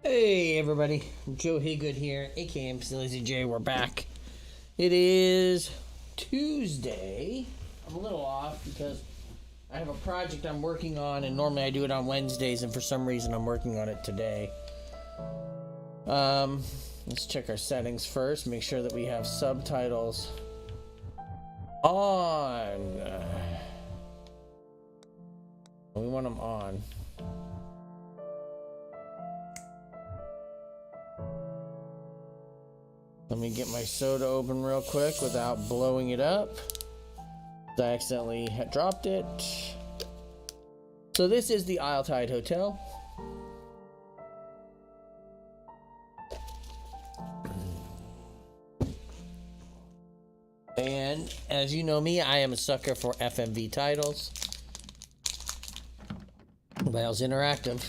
Hey everybody, Joe Haygood here, aka mclazyj. We're back. It is Tuesday. I'm a little off because I have a project I'm working on, and normally I do it on Wednesdays, and for some reason I'm working on it today. Let's check our settings first. Make sure that we have subtitles on. We want them on. Let me get my soda open real quick without blowing it up. I accidentally had dropped it. So this is the Isle Tide Hotel. And as you know me, I am a sucker for FMV titles. Wales Interactive.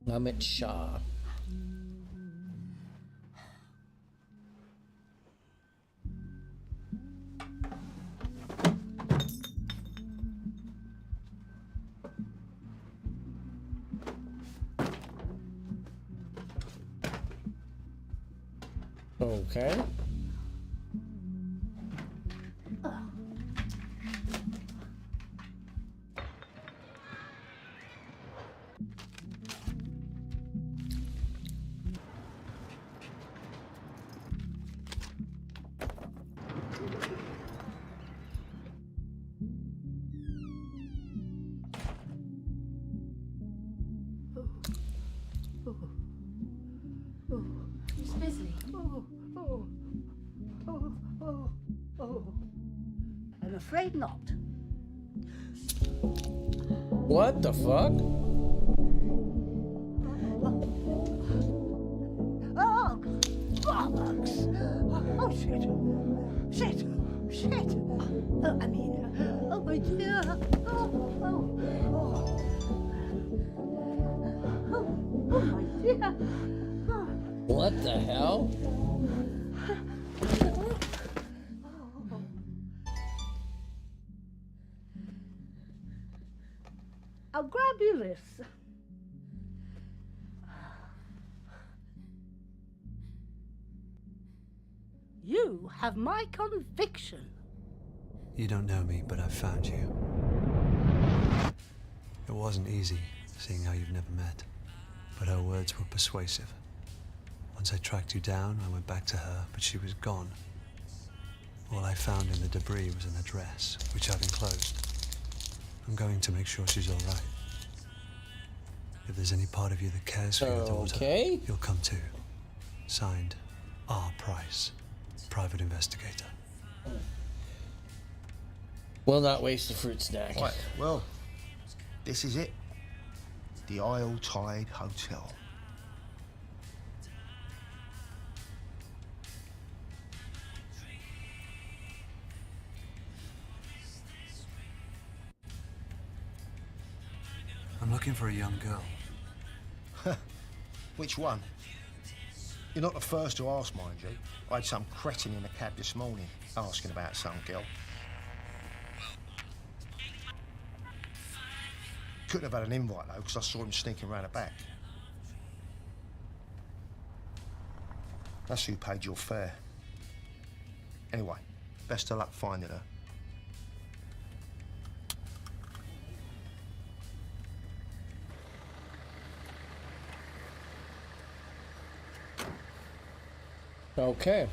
Amit Shah. Okay. Miss Bisley. I'm afraid not. What the fuck? Oh, bollocks! Oh, shit! Shit! Shit! Oh my dear! Oh my dear! What the hell? I'll grab you this. You have my conviction. You don't know me, but I've found you. It wasn't easy, seeing how you've never met, but her words were persuasive. Once I tracked you down, I went back to her, but she was gone. All I found in the debris was an address, which I've enclosed. I'm going to make sure she's all right. If there's any part of you that cares for your daughter, Okay. you'll come too. Signed, R. Price, private investigator. Will not waste a fruit snack. Right, well, this is it. The Isle Tide Hotel. I'm looking for a young girl. Which one? You're not the first to ask, mind you. I had some cretin in a cab this morning asking about some girl. Couldn't have had an invite though, because I saw him sneaking around the back. That's who paid your fare. Anyway, best of luck finding her. Okay.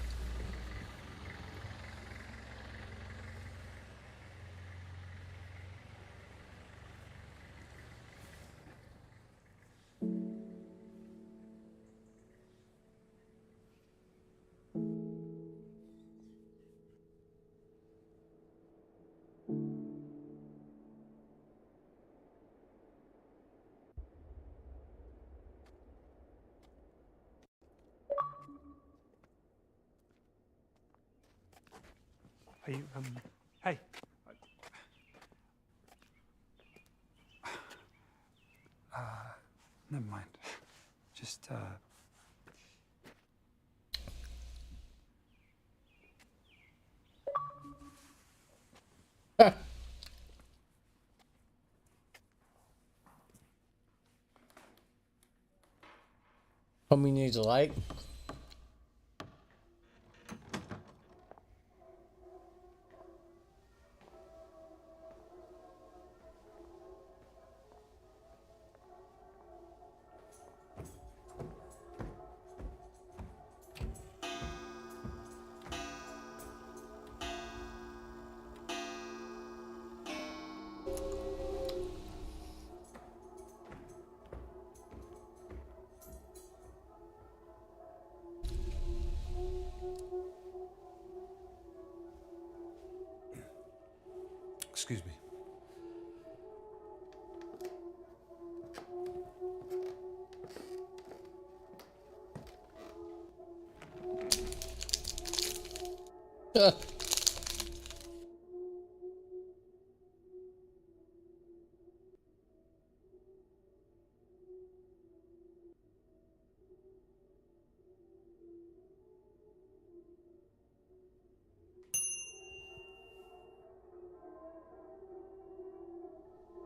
Are you, hey. Never mind. Just, Homie needs a light. Excuse me.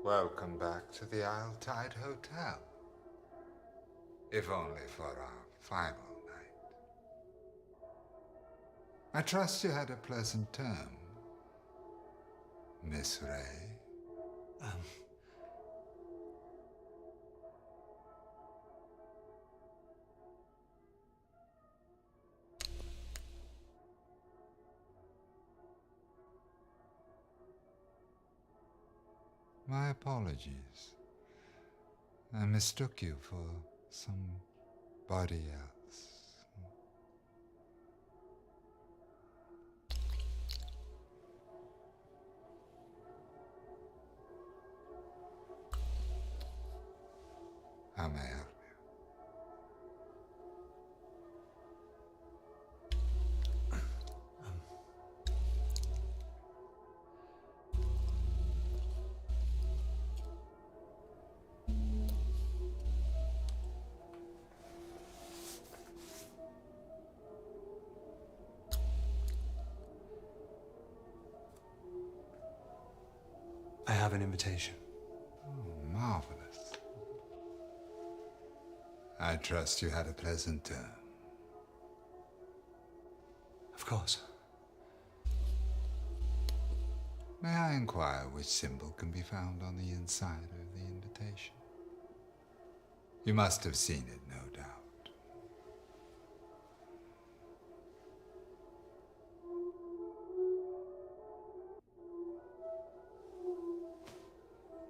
Welcome back to the Isle Tide Hotel. If only for our final night. I trust you had a pleasant term, Miss Ray. My apologies. I mistook you for somebody else. How may I help I have an invitation. Oh, marvelous. I trust you had a pleasant term. Of course. May I inquire which symbol can be found on the inside of the invitation? You must have seen it, no doubt.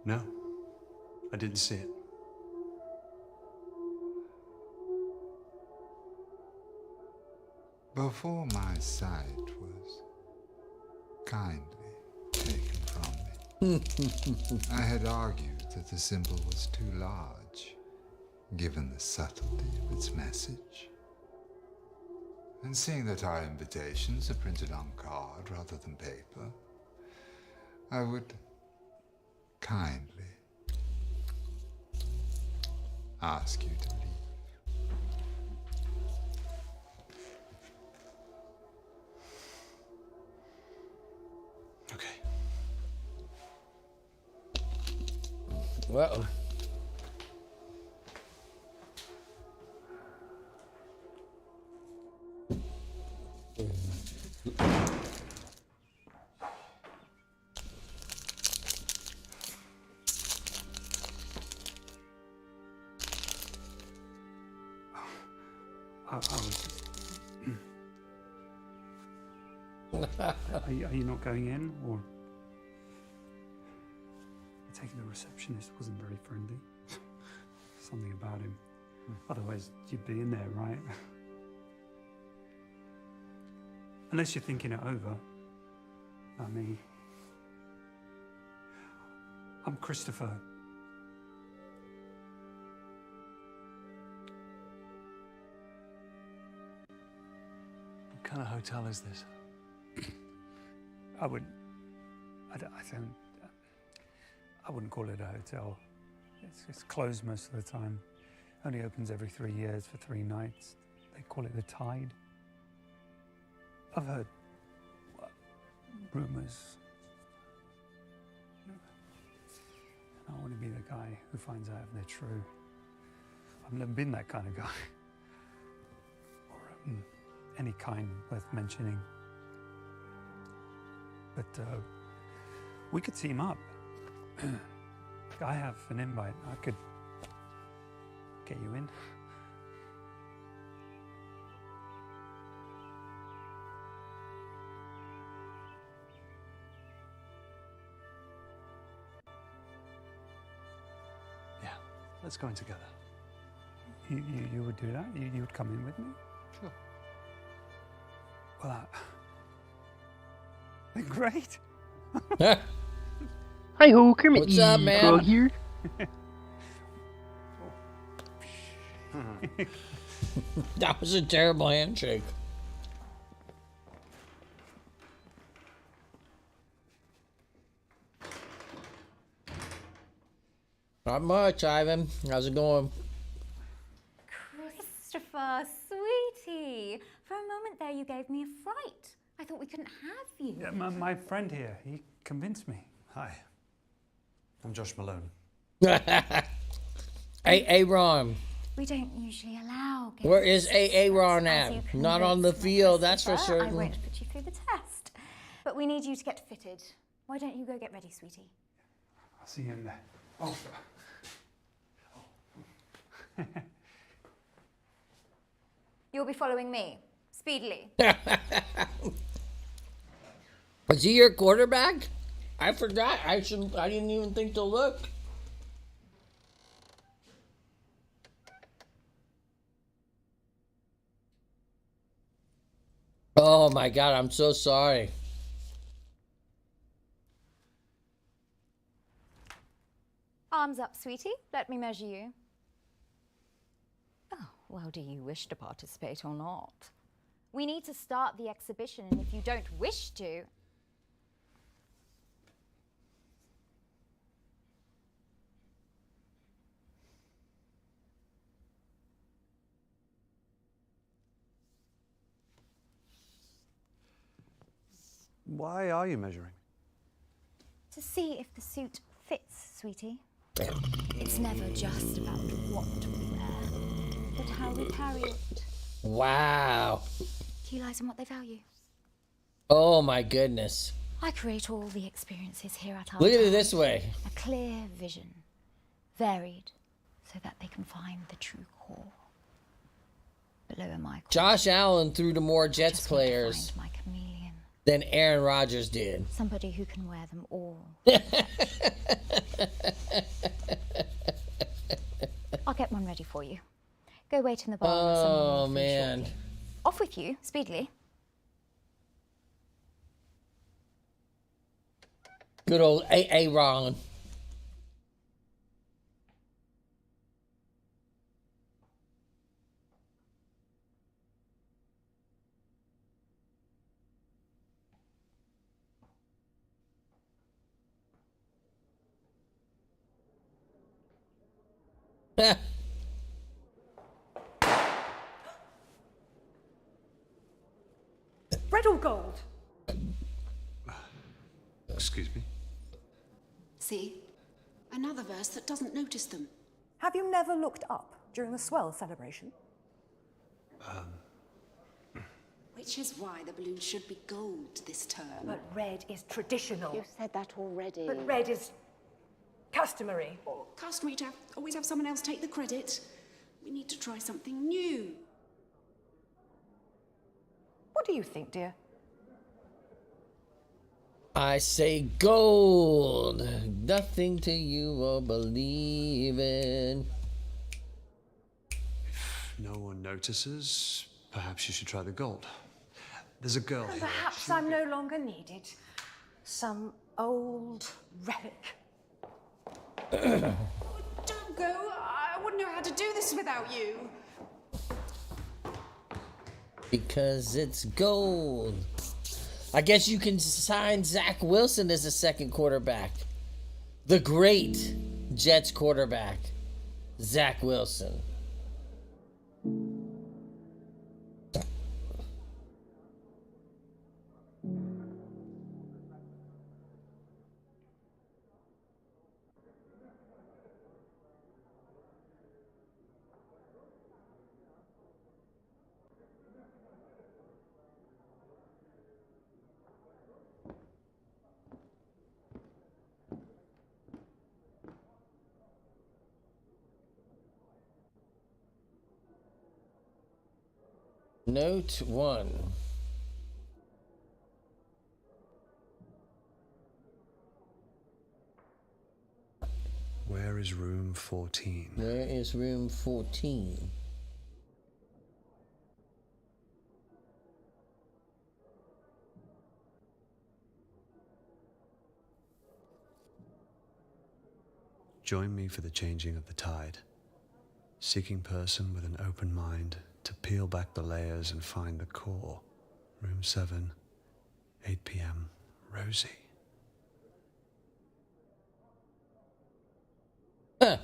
No, I didn't see it. Before my sight was kindly taken from me, I had argued that the symbol was too large, given the subtlety of its message. And seeing that our invitations are printed on card rather than paper, I would kindly ask you to leave. Okay. Well. I was just... are you not going in, or... I take it the receptionist wasn't very friendly. Something about him. Otherwise, you'd be in there, right? Unless you're thinking it over. Not me. I'm Christopher. What kind of hotel is this? I wouldn't. I don't. I wouldn't call it a hotel. It's closed most of the time. Only opens every 3 years for 3 nights. They call it the Tide. I've heard rumors. I don't want to be the guy who finds out if they're true. I've never been that kind of guy. Or any kind worth mentioning. But we could team up. I have an invite. I could get you in. Yeah, let's go in together. You would do that? You would come in with me? Sure. Well, then great. Hi ho, Kermit What's up, the man? Frog here. That was a terrible handshake. Not much, Ivan. How's it going? Christopher, sweetie. For a moment there, you gave me a fright. I thought we couldn't have you. Yeah, my friend here, he convinced me. Hi, I'm Josh Malone. Hey, Ron. We don't usually allow guests. Where is Ron As at? you can Not on the notice, field, that's for Christopher, certain. I won't put you through the test. But we need you to get fitted. Why don't you go get ready, sweetie? I'll see you in there. Oh. You'll be following me. Speedily. Was he your quarterback? I forgot. I didn't even think to look. Oh my God, I'm so sorry. Arms up, sweetie. Let me measure you. Oh, well, do you wish to participate or not? We need to start the exhibition, and if you don't wish to... Why are you measuring? To see if the suit fits, sweetie. It's never just about what we wear, but how we carry it. Wow. Key lies on what they value. Oh my goodness. I create all the experiences here at our Look at it town. this way. A clear vision, varied, so that they can find the true core. Below a micro. Josh Allen threw to more I Jets just want to players find my chameleon. than Aaron Rodgers did. Somebody who can wear them all. I'll get one ready for you. Go wait in the bar. and someone will Oh fill man. shortly. Off with you, speedily. Good old Ron. Red or gold? Excuse me? See? Another verse that doesn't notice them. Have you never looked up during the swell celebration? Which is why the balloon should be gold this term. But red is traditional. You've said that already. But red is customary. Customary to always have someone else take the credit. We need to try something new. What do you think, dear? I say gold. Nothing to you will believe in. If no one notices, perhaps you should try the gold. There's a girl here. Perhaps I'm no longer needed. Some old relic. Don't go. I wouldn't know how to do this without you. Because it's gold. I guess you can sign Zach Wilson as a second quarterback. The great Jets quarterback, Zach Wilson. Note 1. Where is room 14? Where is room 14? Join me for the changing of the tide. Seeking person with an open mind to peel back the layers and find the core. Room 7, 8 p.m. Rosie. Huh.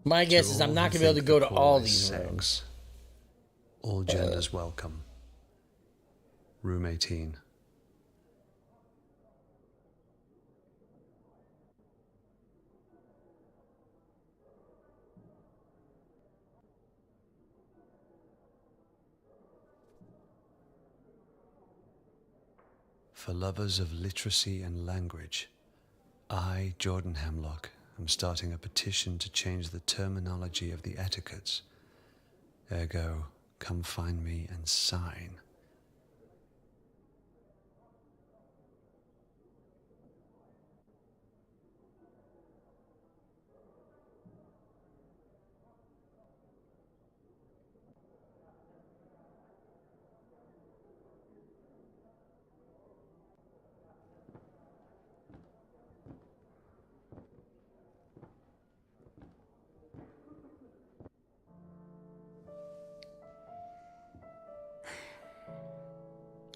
My guess is I'm not going to be able to go to all these rooms. All genders welcome. Room 18. For lovers of literacy and language, I, Jordan Hemlock, am starting a petition to change the terminology of the etiquettes. Ergo, come find me and sign.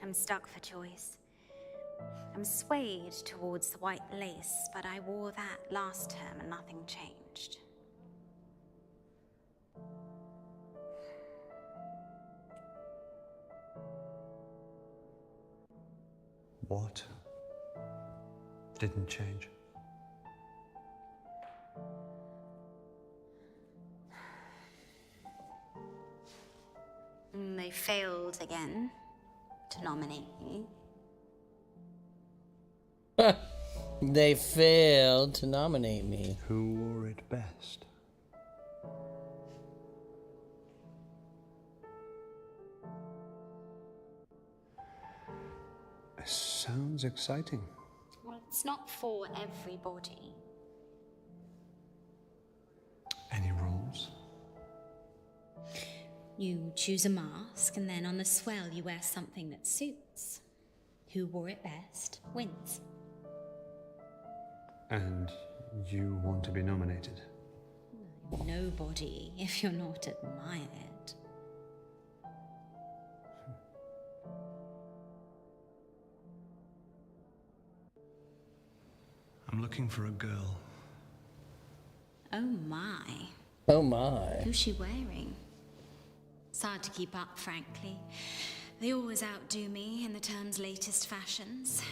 I'm stuck for choice. I'm swayed towards the white lace, but I wore that last term and nothing changed. What didn't change? They failed again to nominate me. They failed to nominate me. Who wore it best? Sounds exciting. Well, it's not for everybody. Any rules? You choose a mask, and then on the swell you wear something that suits. Who wore it best wins. And you want to be nominated? Nobody, if you're not admired. I'm looking for a girl. Oh my. Oh my. Who's she wearing? It's hard to keep up, frankly. They always outdo me in the term's latest fashions.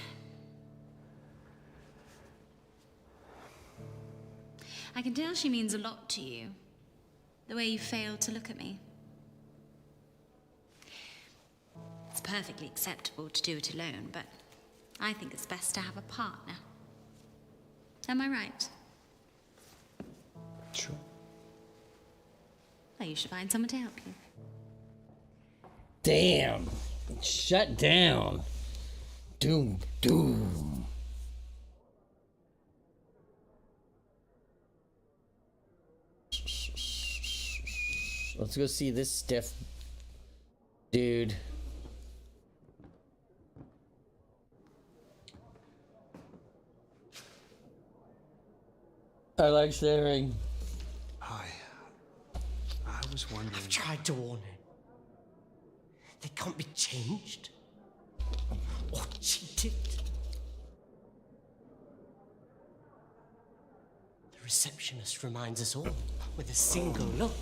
I can tell she means a lot to you. The way you failed to look at me. It's perfectly acceptable to do it alone, but I think it's best to have a partner. Am I right? Sure. Well, you should find someone to help you. Damn. Shut down. Doom, doom. Let's go see this stiff dude. I like sharing. Hi, was wondering... I've tried to warn him. They can't be changed or cheated. The receptionist reminds us all with a single look.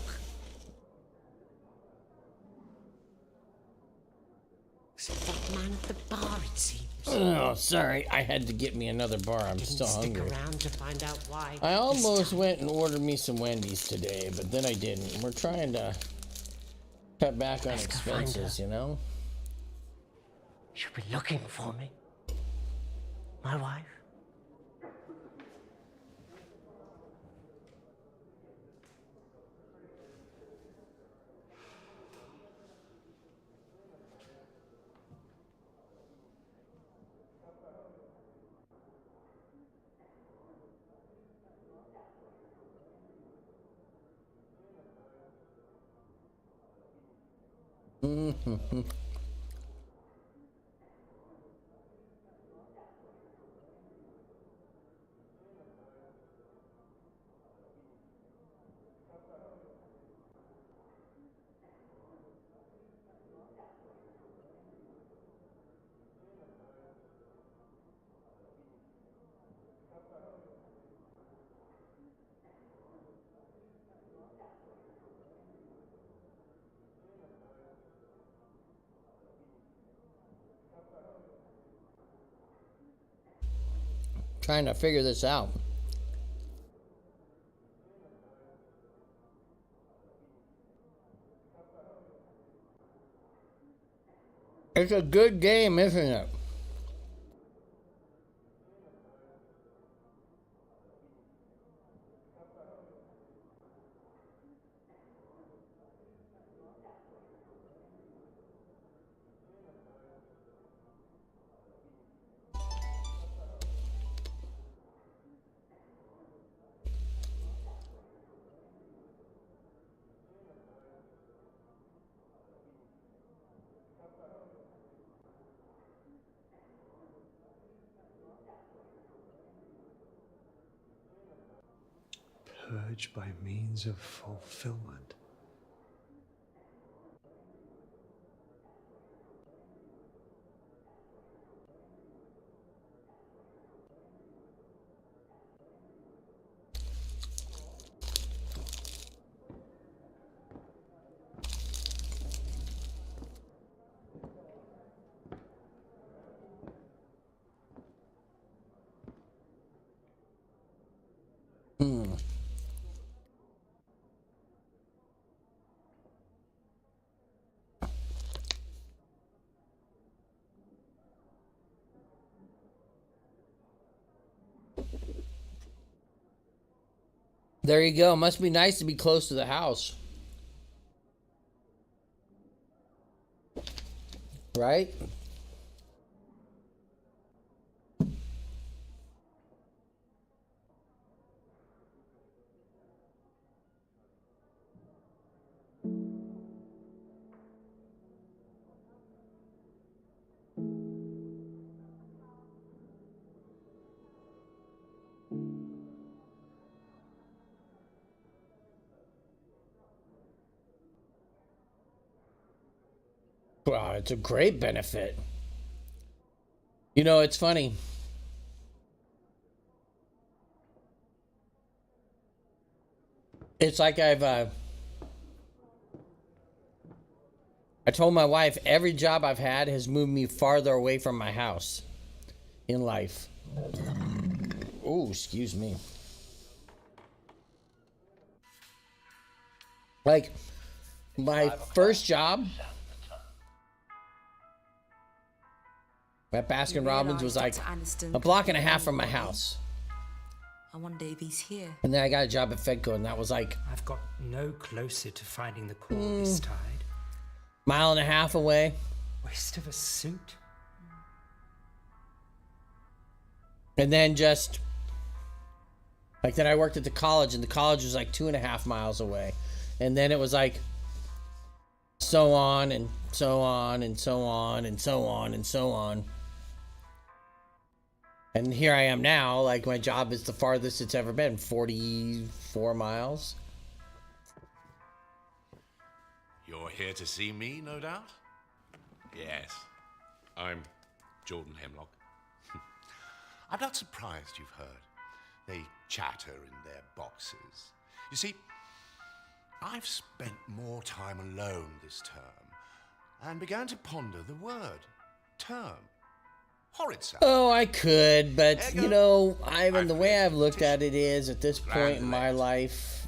That man at the bar, it seems. Oh, sorry. I had to get me another bar. I'm still hungry. Stick around to find out why. I almost went and ordered me some Wendy's today, but then I didn't. We're trying to cut back on expenses, you know? She'll be looking for me. My wife. Trying to figure this out. It's a good game, isn't it? Purge by means of fulfillment. There you go. Must be nice to be close to the house. Right? Wow, it's a great benefit. You know, it's funny. It's like I told my wife every job I've had has moved me farther away from my house in life. Oh, excuse me. Like my first job at Baskin Robbins was like a block and a half from my house. I wonder if he's here. And then I got a job at Fedco, and that was like I've got no closer to finding the core of this tide. Mile and a half away. Waste of a suit. And then just like then I worked at the college, and the college was like 2.5 miles away. And then it was like so on and so on and so on and so on and so on. And here I am now, like my job is the farthest it's ever been, 44 miles. You're here to see me, no doubt? Yes, I'm Jordan Hemlock. I'm not surprised you've heard. They chatter in their boxes. You see, I've spent more time alone this term and began to ponder the word term. Horrid sound. Oh, I could, but you know, Ivan, the way I've looked at it is, at this point in my life,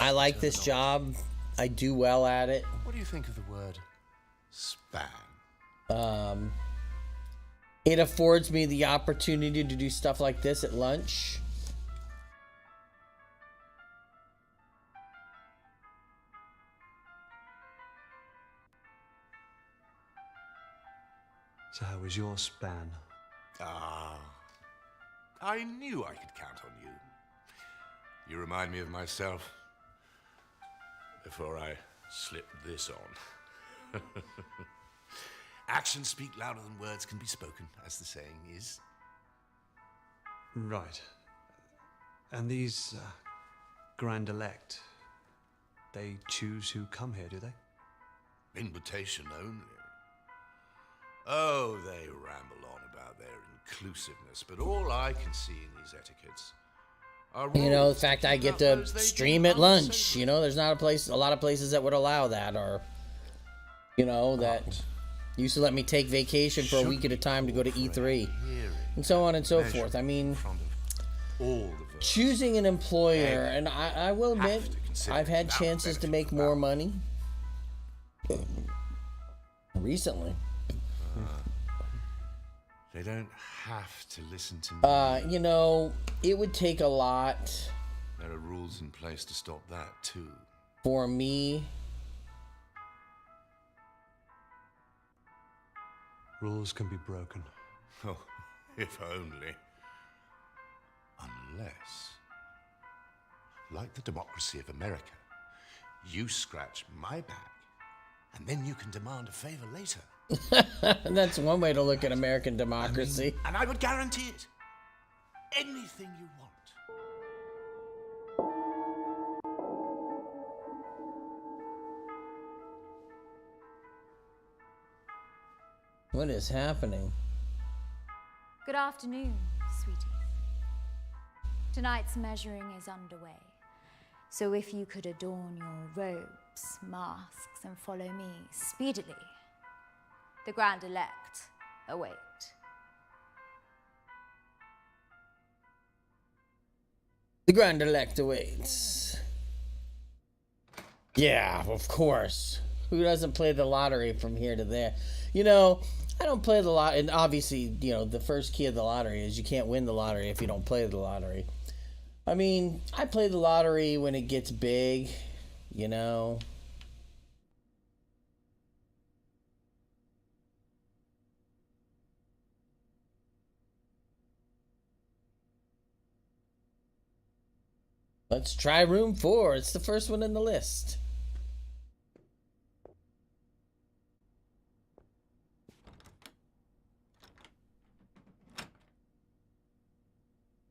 I like this job. I do well at it. What do you think of the word span? It affords me the opportunity to do stuff like this at lunch. So how was your span? I knew I could count on you. You remind me of myself before I slipped this on. Actions speak louder than words can be spoken, as the saying is. Right. And these Grand Elect, they choose who come here, do they? Invitation only. Oh, they ramble on about their inclusiveness, but all I can see in these etiquettes are You know, the rules fact to I keep get out to those they stream deem at lunch, unsavory. you know, there's not a lot of places that would allow that, or, you know, that used to let me take vacation for a week at a time to go to E3, and so on and so forth. I mean, choosing an employer, and I will admit, I've had chances to make more money recently. They don't have to listen to me. You know, it would take a lot There are rules in place to stop that, too. for me. Rules can be broken. Oh, if only. Unless, like the democracy of America, you scratch my back, and then you can demand a favor later. That's one way to look at American democracy. And I would guarantee it. Anything you want. What is happening? Good afternoon, sweeties. Tonight's measuring is underway. So if you could adorn your robes, masks, and follow me speedily, the Grand Elect await. The Grand Elect awaits. Yeah, of course. Who doesn't play the lottery from here to there? You know, I don't play the lottery, and obviously, you know, the first key of the lottery is you can't win the lottery if you don't play the lottery. I mean, I play the lottery when it gets big, you know. Let's try room 4. It's the first one in the list.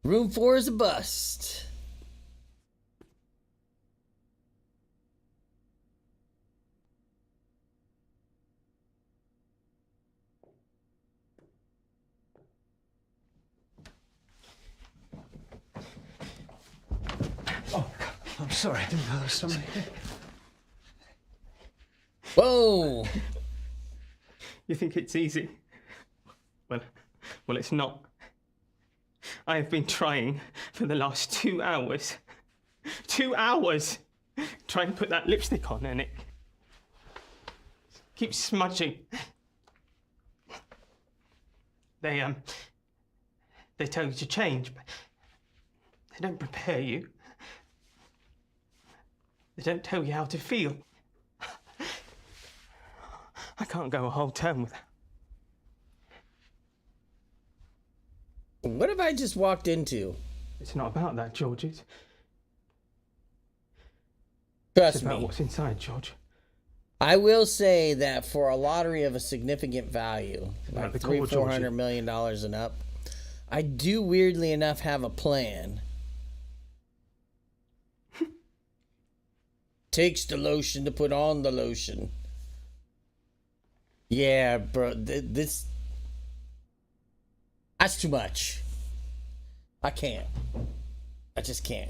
Room 4 is a bust. Oh, I'm sorry, I didn't know there was somebody here. Whoa! You think it's easy? Well, it's not. I have been trying for the last 2 hours. 2 hours! Trying to put that lipstick on and it keeps smudging. They tell you to change, but they don't prepare you. They don't tell you how to feel. I can't go a whole term without. What have I just walked into? It's not about that, George. It's Trust about me. what's inside, George. I will say that for a lottery of a significant value, like the $300, core, $400 million and up, I do weirdly enough have a plan takes the lotion to put on the lotion. Yeah, bro, that's too much. I can't. I just can't.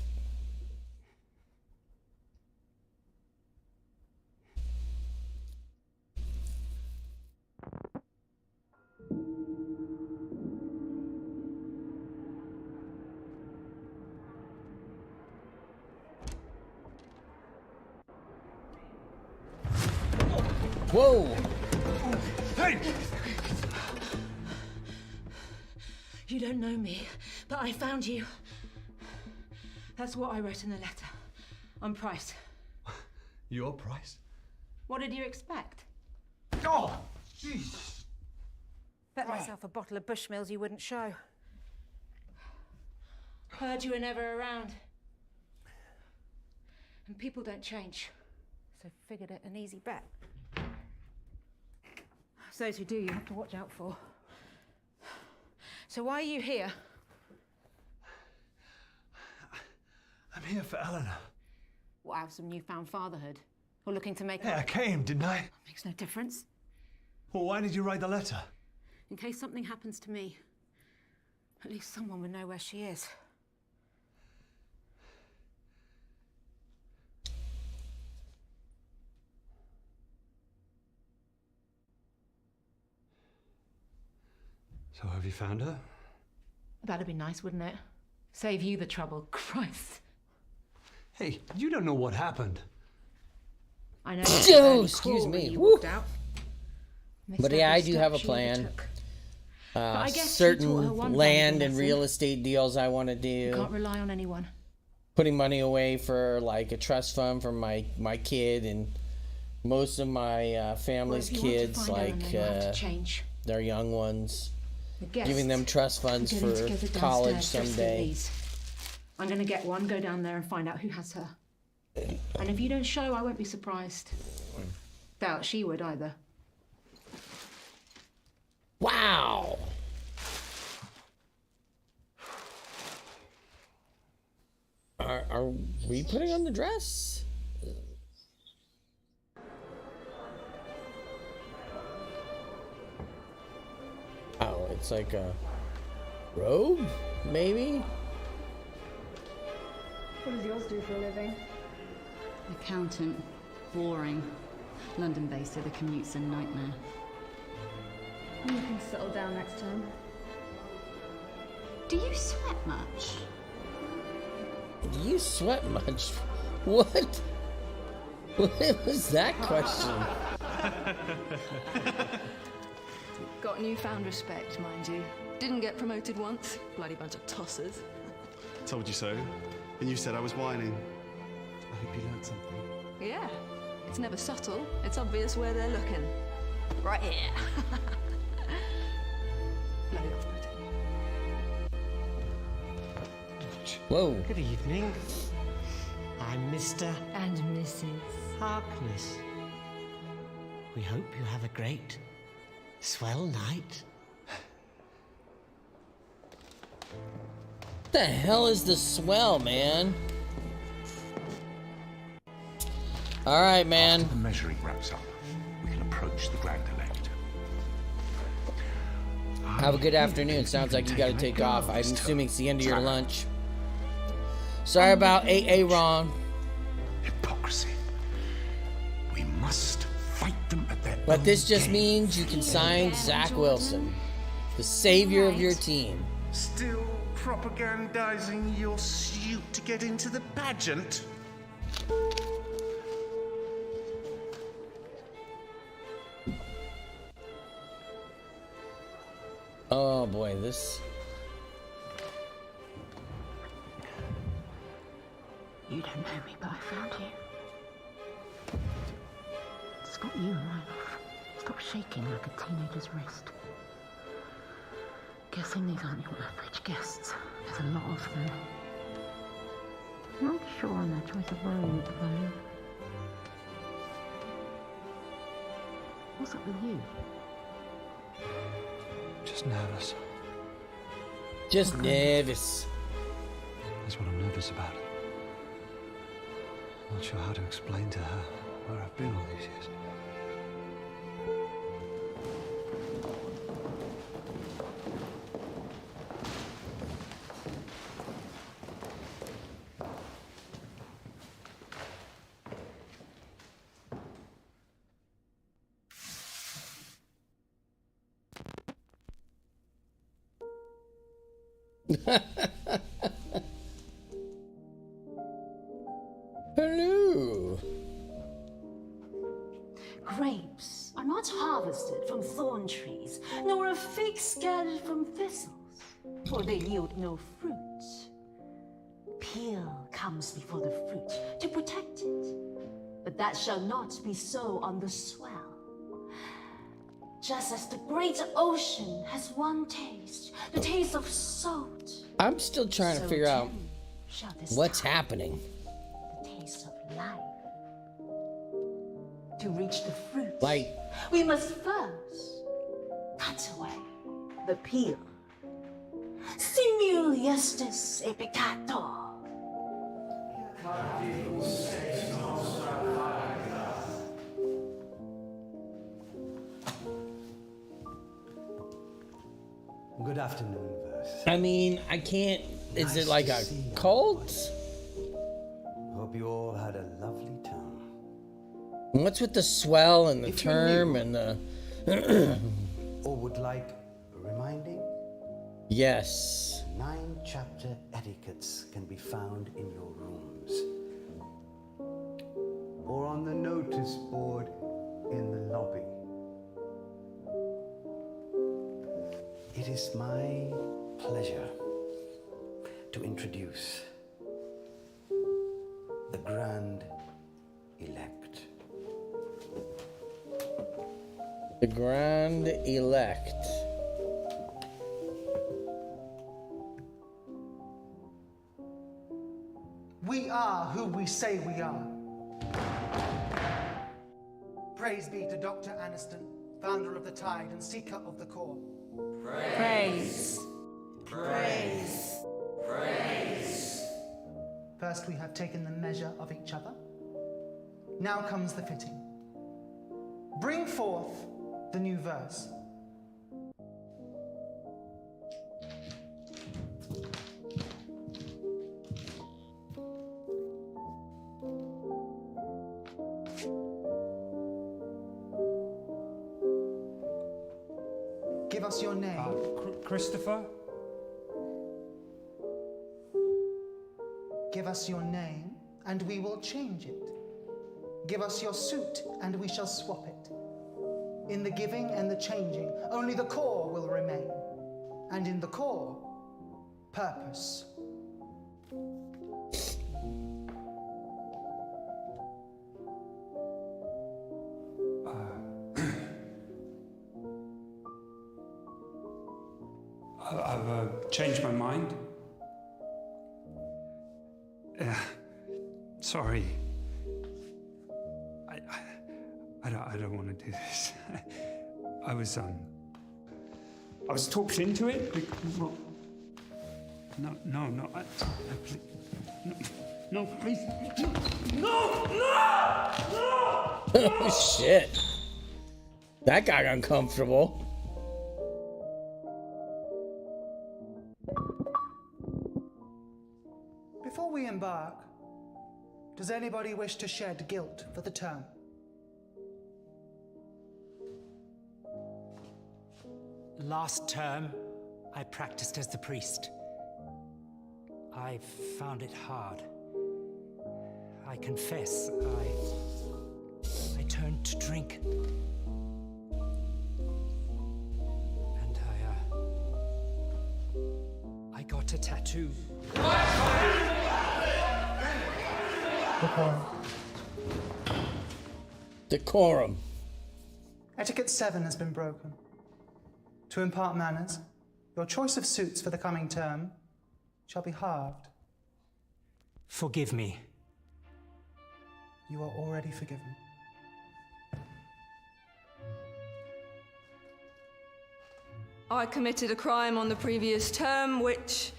Whoa! Hey! You don't know me, but I found you. That's what I wrote in the letter. I'm Price. Your Price? What did you expect? Oh, jeez. Bet myself a bottle of Bushmills you wouldn't show. Heard you were never around. And people don't change. So figured it an easy bet. Those who do, you have to watch out for. So why are you here? I'm here for Eleanor. What, out of some newfound fatherhood? Or looking to make Yeah, I came, didn't I? Makes no difference. Well, why did you write the letter? In case something happens to me, at least someone would know where she is. So have you found her? That'd be nice, wouldn't it? Save you the trouble. Christ. Hey, you don't know what happened. I know. Oh, excuse me. Walked out. But yeah, I do have a plan. Certain land and real estate deals I want to do. You can't rely on anyone. Putting money away for like a trust fund for my kid and most of my family's kids, like their young ones. Giving them trust funds for college someday. I'm going to get one, go down there and find out who has her. And if you don't show, I won't be surprised. Doubt she would either. Wow. Are we putting on the dress? Oh, it's like a robe, maybe? What does yours do for a living? Accountant. Boring. London-based, so the commute's a nightmare. You can settle down next time. Do you sweat much? Do you sweat much? What? What was that question? Got newfound respect, mind you. Didn't get promoted once. Bloody bunch of tossers. Told you so. And you said I was whining. I hope you learned something. Yeah. It's never subtle. It's obvious where they're looking. Right here. Bloody off, Whoa. Good evening. I'm Mr. and Mrs. Harkness. We hope you have a great, swell night. What the hell is the swell, man? All right, man. After the measuring wraps up, we can approach the Grand Elect. Have a good afternoon. Sounds like you got to take off. I'm assuming it's the end of your lunch. Sorry about Aaron. Hypocrisy. We must fight them at their But own this just game. means you can sign Zach Wilson, the savior of your team. Still propagandizing your suit to get into the pageant? Oh boy, this. You don't know me, but I found you. It's got you right off. Stop shaking like a teenager's wrist. Guessing these aren't your average guests. There's a lot of them. Not sure on their choice of robe, though. What's up with you? Just nervous. Just nervous. That's what I'm nervous about. I'm not sure how to explain to her where I've been all these years. Hello. Grapes are not harvested from thorn trees, nor are figs gathered from thistles, for they yield no fruit. Peel comes before the fruit to protect it, but that shall not be so on the swell. Just as the great ocean has one taste, the taste of salt. I'm still trying to So figure out too shall this what's time, happening. the taste of life. To reach the fruit, Like, we must first cut away the peel. Simul justus e peccator. Good afternoon, Verse. I mean, I can't. Is Nice it like to a see you. cult? Hope you all had a lovely time. What's with the swell and the If you term knew- and the. Or would like reminding? Yes. 9 chapter etiquettes can be found in your rooms. Or on the notice board in the lobby. It is my pleasure to introduce the Grand Elect. The Grand Elect. We are who we say we are. Praise be to Dr. Aniston, founder of the Tide and seeker of the core. Praise. Praise. Praise. First, we have taken the measure of each other. Now comes the fitting. Bring forth the new verse. Give us your name. Christopher? Give us your name, and we will change it. Give us your suit, and we shall swap it. In the giving and the changing, only the core will remain. And in the core, purpose. I've changed my mind. Sorry. I don't want to do this. I was talked into it. No, please. No, please. No! Oh, shit. That got uncomfortable. Before we embark, does anybody wish to shed guilt for the term? Last term, I practiced as the priest. I found it hard. I confess, I turned to drink. And I got a tattoo. Decorum. Etiquette 7 has been broken. To impart manners, your choice of suits for the coming term shall be halved. Forgive me. You are already forgiven. I committed a crime on the previous term, which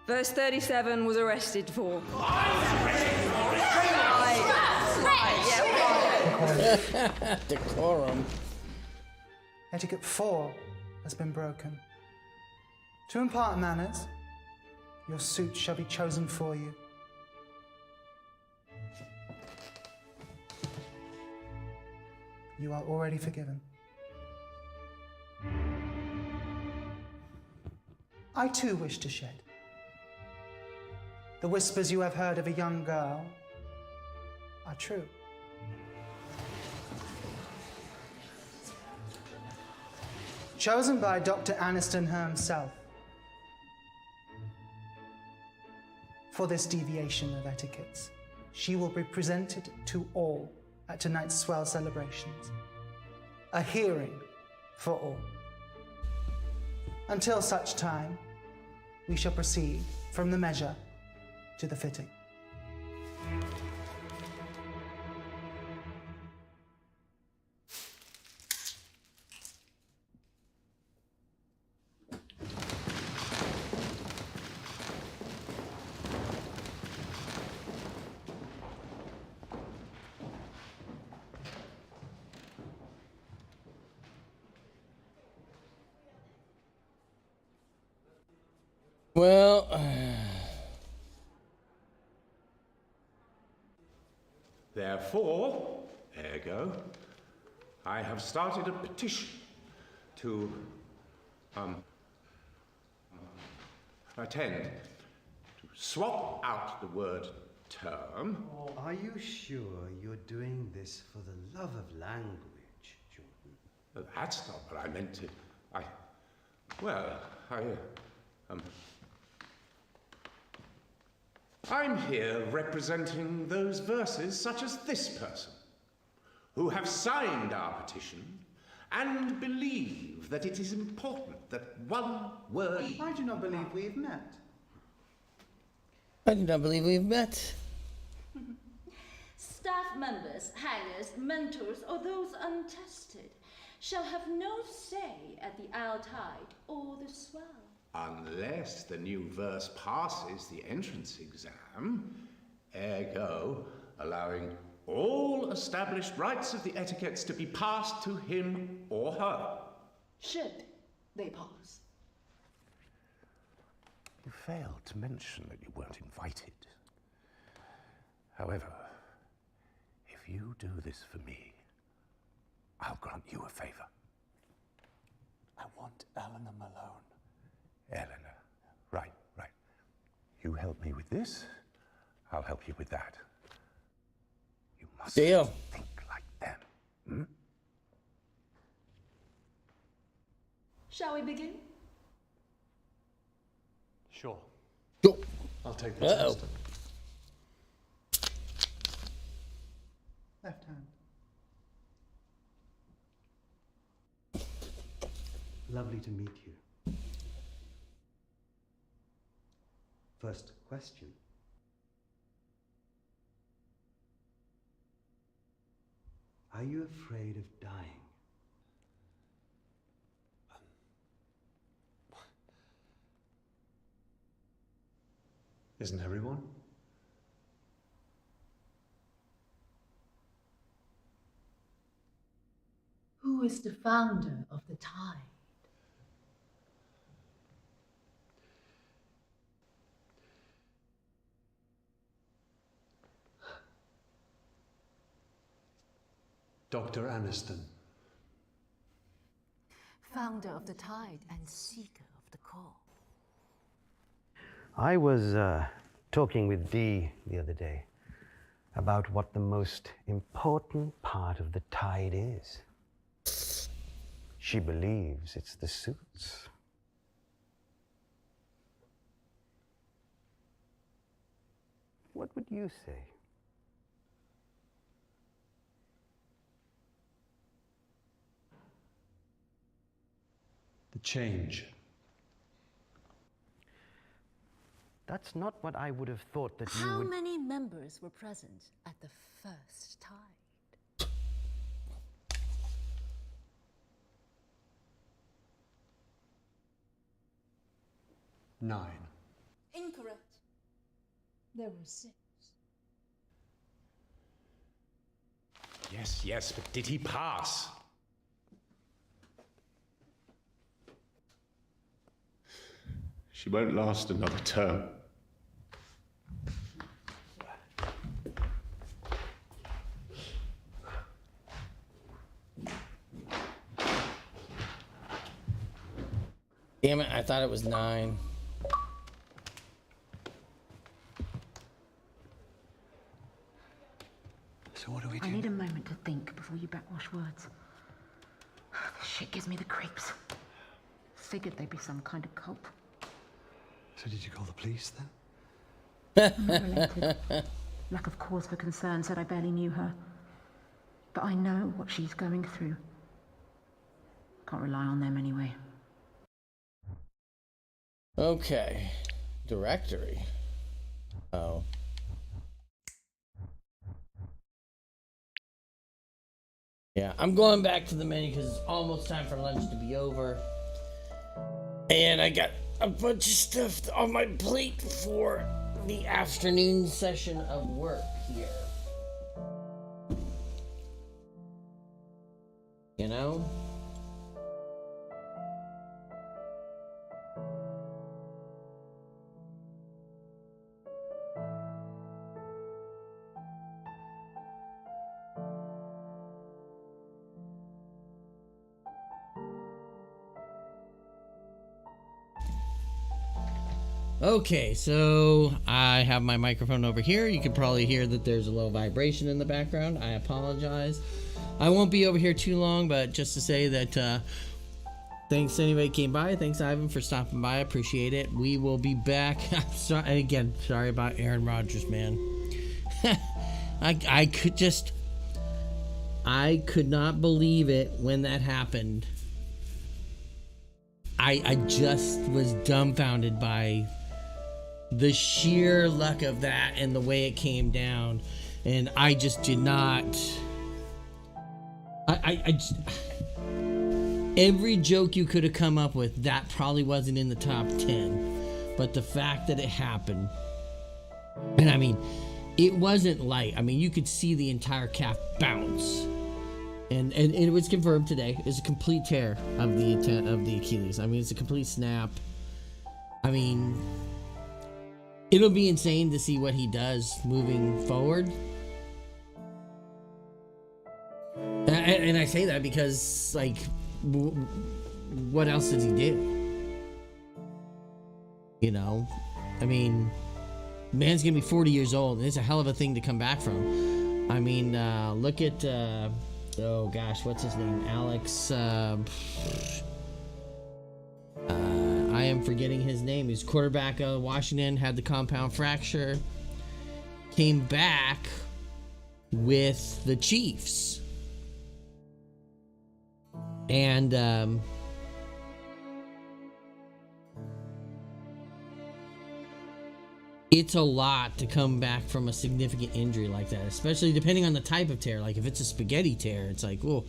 verse 37 was arrested for. Decorum. Decorum. Etiquette 4 has been broken. To impart manners, your suit shall be chosen for you. You are already forgiven. I too wish to shed. The whispers you have heard of a young girl are true. Chosen by Dr. Aniston himself for this deviation of etiquettes, she will be presented to all at tonight's swell celebrations. A hearing for all. Until such time, we shall proceed from the measure to the fitting. Well, therefore, ergo, I have started a petition to attend, to swap out the word term. Are you sure you're doing this for the love of language, Jordan? That's not what I meant to. I'm here representing those verses such as this person, who have signed our petition and believe that it is important that one word... I do not believe we've met. I do not believe we've met. Staff members, hangers, mentors, or those untested shall have no say at the Owl Tide or the Swell. Unless the new verse passes the entrance exam, ergo allowing all established rights of the etiquettes to be passed to him or her. Should they pass? You failed to mention that you weren't invited. However, if you do this for me, I'll grant you a favor. I want Eleanor Malone. Eleanor. Right. You help me with this, I'll help you with that. You must Deal. think like them. Hmm? Shall we begin? Sure. Go. I'll take the test. Left hand. Lovely to meet you. First question. Are you afraid of dying? Isn't everyone? Who is the founder of the Tide? Dr. Aniston. Founder of the Tide and seeker of the core. I was talking with Dee the other day about what the most important part of the Tide is. She believes it's the suits. What would you say? The change. That's not what I would have thought that you How would... many members were present at the first Tide? Nine. Incorrect. There were 6. Yes, yes, but did he pass? She won't last another term. Damn it, I thought it was 9. So what do we do? I need a moment to think before you backwash words. This shit gives me the creeps. Figured they'd be some kind of cult. So did you call the police then? I'm not related. Lack of cause for concern said I barely knew her. But I know what she's going through. Can't rely on them anyway. Okay. Directory. Oh. Yeah, I'm going back to the menu because it's almost time for lunch to be over. And I got a bunch of stuff on my plate for the afternoon session of work here. You know? Okay, so I have my microphone over here. You can probably hear that there's a little vibration in the background. I apologize. I won't be over here too long, but just to say that thanks to anybody who came by. Thanks, Ivan, for stopping by. I appreciate it. We will be back. Sorry, again, sorry about Aaron Rodgers, man. I could not believe it when that happened. I just was dumbfounded by the sheer luck of that and the way it came down, and I just did not. Every joke you could have come up with, that probably wasn't in the top 10, but the fact that it happened, and I mean, it wasn't light. I mean, you could see the entire calf bounce, and it was confirmed today. It's a complete tear of the Achilles. I mean, it's a complete snap. I mean, it'll be insane to see what he does moving forward. And I say that because, like, what else does he do? You know? I mean, man's gonna be 40 years old, and it's a hell of a thing to come back from. I mean, look at, oh gosh, what's his name? Alex, I am forgetting his name. He's quarterback of Washington, had the compound fracture, came back with the Chiefs. And it's a lot to come back from a significant injury like that, especially depending on the type of tear. Like if it's a spaghetti tear, it's like, oh,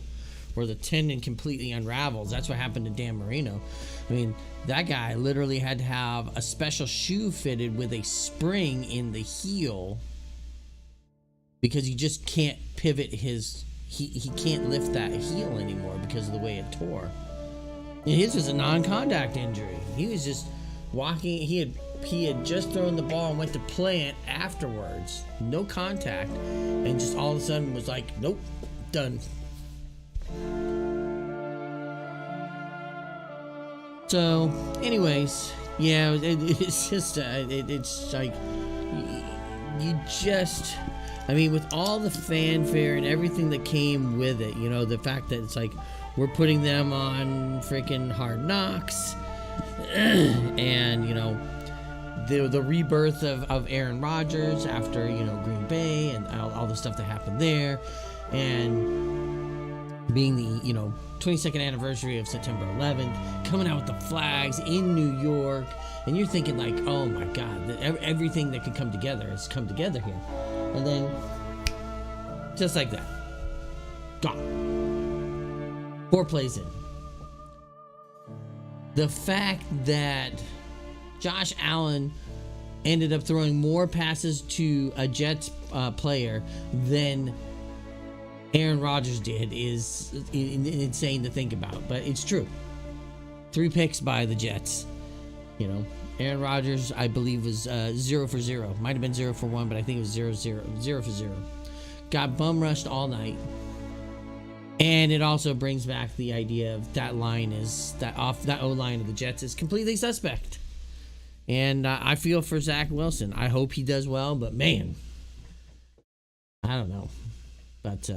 where the tendon completely unravels. That's what happened to Dan Marino. I mean, that guy literally had to have a special shoe fitted with a spring in the heel because he just can't pivot his, he can't lift that heel anymore because of the way it tore. And his was a non-contact injury. He was just walking, he had just thrown the ball and went to play it afterwards. No contact. And just all of a sudden was like, nope, done. So, anyways, yeah, it's just, it's like, you just, I mean, with all the fanfare and everything that came with it, you know, the fact that it's like, we're putting them on freaking Hard Knocks, and, you know, the rebirth of Aaron Rodgers after, you know, Green Bay and all the stuff that happened there, and being the, you know, 22nd anniversary of September 11th, coming out with the flags in New York, and you're thinking like, oh my God, everything that could come together has come together here. And then, just like that, gone. 4 plays in. The fact that Josh Allen ended up throwing more passes to a Jets player than Aaron Rodgers did is insane to think about, but it's true. 3 picks by the Jets. You know, Aaron Rodgers, I believe, was 0 for 0. Might have been 0 for 1, but I think it was 0 for 0. Got bum rushed all night. And it also brings back the idea of that line is that O-line of the Jets is completely suspect. And I feel for Zach Wilson. I hope he does well, but man, I don't know. But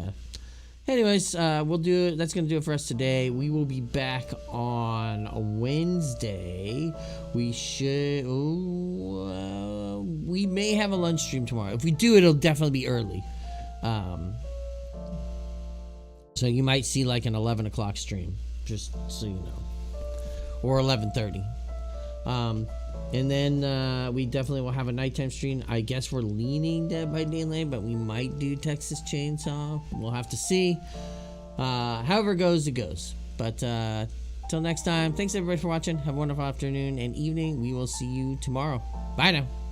anyways, we'll do it. That's gonna do it for us today. We will be back on a Wednesday. We should. We may have a lunch stream tomorrow. If we do, it'll definitely be early. So you might see like an 11 o'clock stream, just so you know, or 11:30. And then we definitely will have a nighttime stream. I guess we're leaning Dead by Daylight, but we might do Texas Chainsaw. We'll have to see. However it goes, it goes. But till next time, thanks everybody for watching. Have a wonderful afternoon and evening. We will see you tomorrow. Bye now.